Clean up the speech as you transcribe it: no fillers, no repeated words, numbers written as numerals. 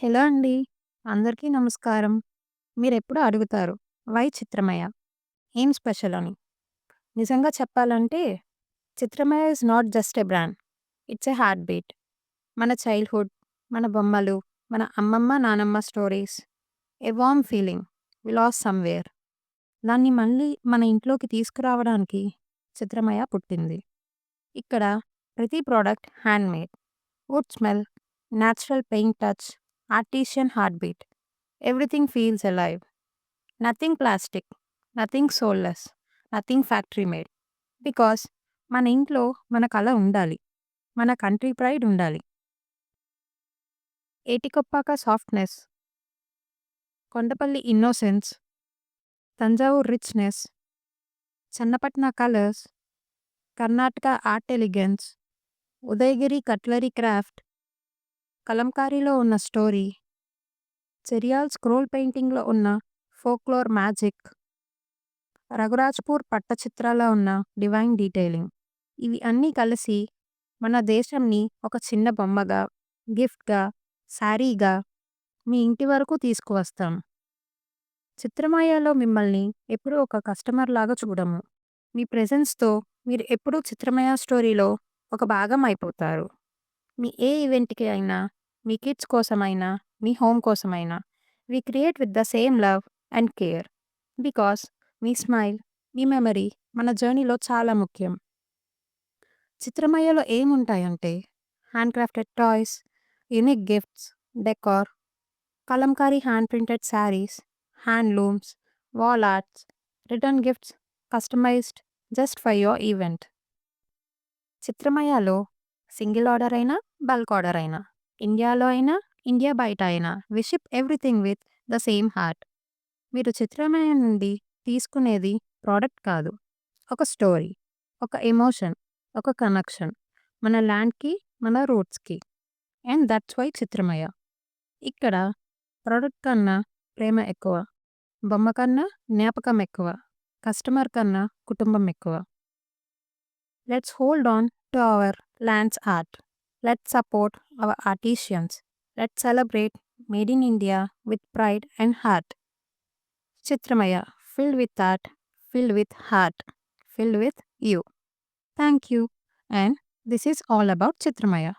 Hello అండి. అందరికీ నమస్కారం. మీరెప్పుడూ అడుగుతారు, వై చిత్రమయ? ఏం స్పెషల్ అని? నిజంగా చెప్పాలంటే, Chitramaya is not just a brand. It's a heartbeat. మన చైల్డ్‌హుడ్, మన బొమ్మలు, మన అమ్మమ్మ, నానమ్మ stories, a warm feeling we lost somewhere. దాన్ని మళ్ళీ మన ఇంట్లోకి తీసుకురావడానికి చిత్రమయ పుట్టింది. ఇక్కడ ప్రతి product handmade. Wood smell, natural paint touch, artisan heartbeat. Everything feels alive. Nothing plastic, nothing soulless, nothing factory made. Because మన ఇంట్లో మన కళ ఉండాలి. మన కంట్రీ ప్రైడ్ ఉండాలి. Etikoppaka softness, Kondapalli innocence, Thanjavur richness, Channapatna colours, Karnataka art elegance, Udayagiri cutlery craft, కలంకారీలో ఉన్న story, Cheriyal scroll పెయింటింగ్‌లో ఉన్న ఫోక్‌లోర్ మ్యాజిక్, రఘురాజ్‌పూర్ పట్టచిత్రాల్లో ఉన్న డివైన్ డీటెయిలింగ్. ఇవి అన్నీ కలిసి మన దేశంని ఒక చిన్న బొమ్మగా, గిఫ్ట్‌గా, శారీగా మీ ఇంటి వరకు తీసుకువస్తాం. చిత్రమాయలో మిమ్మల్ని ఎప్పుడూ ఒక కస్టమర్‌లాగా చూడము. మీ ప్రెజెన్స్‌తో మీరు ఎప్పుడూ చిత్రమయ స్టోరీలో ఒక భాగం అయిపోతారు. మీ ఏ ఈవెంట్‌కి అయినా, మీ కిడ్స్ కోసమైనా, మీ హోమ్ కోసమైనా, we create with the same love and care. Because మీ స్మైల్, మీ మెమరీ మన జర్నీలో చాలా ముఖ్యం. చిత్రమయ్యలో ఏముంటాయంటే handcrafted toys, unique gifts, decor, Kalamkari hand printed saris, handlooms, wall arts, return gifts customised just for your event. చిత్రమయ్యలో సింగిల్ ఆర్డర్ అయినా, బల్క్ ఆర్డర్ అయినా, ఇండియాలో అయినా, ఇండియా బయట అయినా we ship everything with the same heart. మీరు చిత్రమయ నుండి తీసుకునేది ప్రోడక్ట్ కాదు, ఒక స్టోరీ, ఒక ఎమోషన్, ఒక కనెక్షన్ మన ల్యాండ్‌కి, మన రూట్స్‌కి. And that's why Chitramaya. ఇక్కడ ప్రోడక్ట్ కన్నా ప్రేమ ఎక్కువ, బొమ్మ కన్నా జ్ఞాపకం ఎక్కువ, కస్టమర్ కన్నా కుటుంబం ఎక్కువ. Let's hold on to our land's art. Let's support our artisans. Let's celebrate made in India with pride and heart. Chitramaya, filled with art, filled with heart, filled with you. Thank you. And this is all about Chitramaya.